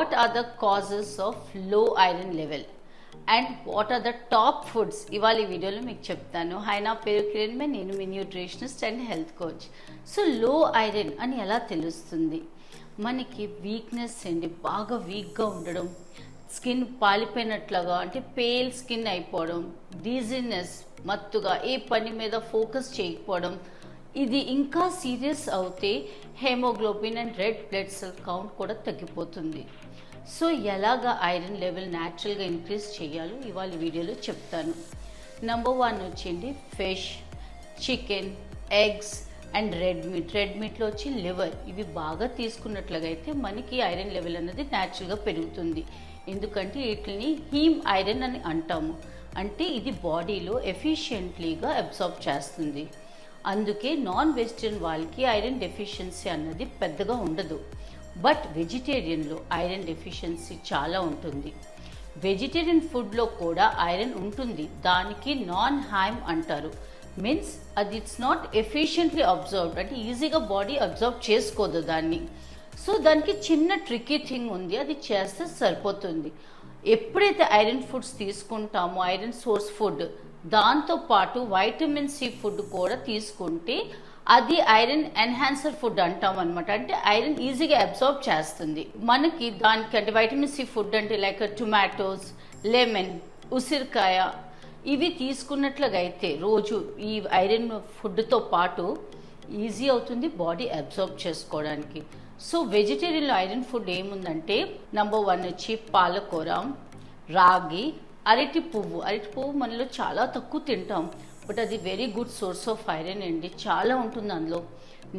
what are the causes of low iron level and what are the top foods ఇవాళ ఈ వీడియోలో మీకు చెప్తాను. హై, నా పేరు కిరణ్ మే, నేను మీ nutritionist and health coach. So low iron అని ఎలా తెలుస్తుంది? మనకి వీక్నెస్ అండి, బాగా వీక్గా ఉండడం, స్కిన్ పాలిపోయినట్లుగా అంటే పేల్ స్కిన్ అయిపోవడం, డిజీనెస్, మత్తుగా ఏ పని మీద ఫోకస్ చేయకపోవడం, ఇది ఇంకా సీరియస్ అవుతే haemoglobin and red blood cell count కూడా తగ్గిపోతుంది. సో ఎలాగా ఐరన్ లెవెల్ న్యాచురల్గా ఇంక్రీజ్ చేయాలో ఇవాళ వీడియోలో చెప్తాను. నెంబర్ 1 వచ్చేయండి fish, chicken, eggs and red మీట్లో వచ్చి లివర్. ఇవి బాగా తీసుకున్నట్లుగా అయితే మనకి ఐరన్ లెవెల్ అనేది న్యాచురల్గా పెరుగుతుంది. ఎందుకంటే వీటిని హీమ్ ఐరన్ అని అంటాము. అంటే ఇది బాడీలో ఎఫిషియెంట్లీగా అబ్సార్బ్ చేస్తుంది. అందుకే నాన్ వెజిటేరియన్ వాళ్ళకి ఐరన్ డెఫిషియన్సీ అన్నది పెద్దగా ఉండదు. బట్ వెజిటేరియన్లో ఐరన్ డెఫిషియన్సీ చాలా ఉంటుంది. వెజిటేరియన్ ఫుడ్లో కూడా ఐరన్ ఉంటుంది, దానికి నాన్ హైమ్ అంటారు. మీన్స్ అది ఇట్స్ నాట్ ఎఫిషియెంట్లీ అబ్జర్వ్డ్, అంటే ఈజీగా బాడీ అబ్జర్వ్ చేసుకోదు దాన్ని. సో దానికి చిన్న ట్రిక్కీ థింగ్ ఉంది, అది చేస్తే సరిపోతుంది. ఎప్పుడైతే ఐరన్ ఫుడ్స్ తీసుకుంటామో, ఐరన్ సోర్స్ ఫుడ్, దాంతోపాటు వైటమిన్ సి ఫుడ్ కూడా తీసుకుంటే అది ఐరన్ ఎన్హాన్సర్ ఫుడ్ అంటాం అనమాట. అంటే ఐరన్ ఈజీగా అబ్సార్బ్ చేస్తుంది మనకి. దానికి అంటే వైటమిన్ సి ఫుడ్ అంటే లైక్ టొమాటోస్, లెమన్, ఉసిరికాయ, ఇవి తీసుకున్నట్లుగా అయితే రోజు ఈ ఐరన్ ఫుడ్తో పాటు ఈజీ అవుతుంది బాడీ అబ్సార్బ్ చేసుకోవడానికి. సో వెజిటేరియన్లో ఐరన్ ఫుడ్ ఏముందంటే నెంబర్ 1 వచ్చి పాలకూర, రాగి, అరటి పువ్వు మనలో చాలా తక్కువ తింటాం, బట్ అది very good source of iron అండి, చాలా ఉంటుంది అందులో.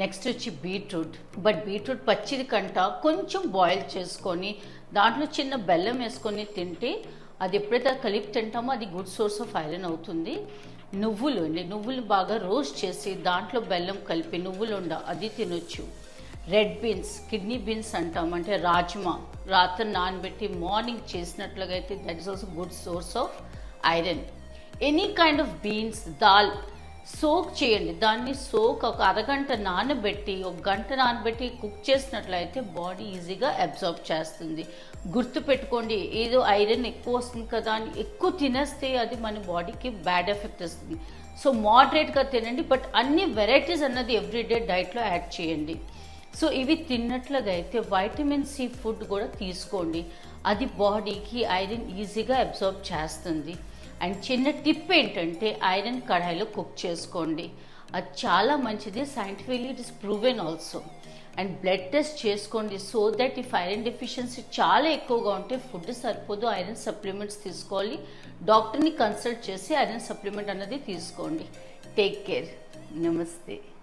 నెక్స్ట్ వచ్చి బీట్రూట్ పచ్చిది కంట కొంచెం బాయిల్ చేసుకొని దాంట్లో చిన్న బెల్లం వేసుకొని తింటే, అది ఎప్పుడైతే కలిపి తింటామో అది గుడ్ సోర్స్ ఆఫ్ ఐరన్ అవుతుంది. నువ్వులు బాగా రోస్ట్ చేసి దాంట్లో బెల్లం కలిపి నువ్వులుండ అది తినొచ్చు. రెడ్ బీన్స్, కిడ్నీ బీన్స్ అంటాం, అంటే రాజ్మా రాత్రి నానబెట్టి మార్నింగ్ చేసినట్లుగా అయితే that is also good source of iron. Any kind of beans, dal soak చేయండి, దాన్ని ఒక అరగంట నానబెట్టి, ఒక గంట నానబెట్టి కుక్ చేసినట్లయితే బాడీ ఈజీగా అబ్జర్బ్ చేస్తుంది. గుర్తుపెట్టుకోండి, ఏదో ఐరన్ ఎక్కువ వస్తుంది కదా అని ఎక్కువ తినేస్తే అది మన బాడీకి బ్యాడ్ ఎఫెక్ట్ వస్తుంది. సో మోడరేట్గా తినండి, బట్ అన్ని వెరైటీస్ అన్నది ఎవ్రీడే డైట్లో యాడ్ చేయండి. సో ఇవి తిన్నట్లుగా అయితే వైటమిన్ సి ఫుడ్ కూడా తీసుకోండి, అది బాడీకి ఐరన్ ఈజీగా అబ్జర్బ్ చేస్తుంది. అండ్ చిన్న టిప్ ఏంటంటే ఐరన్ కడాయిలో కుక్ చేసుకోండి, అది చాలా మంచిది, scientifically it is proven also. And blood test చేసుకోండి, so that if iron deficiency చాలా ఎక్కువగా ఉంటే ఫుడ్ సరిపోదు, ఐరన్ సప్లిమెంట్స్ తీసుకోవాలి. డాక్టర్ని కన్సల్ట్ చేసి ఐరన్ సప్లిమెంట్ అన్నది తీసుకోండి. Take care. నమస్తే.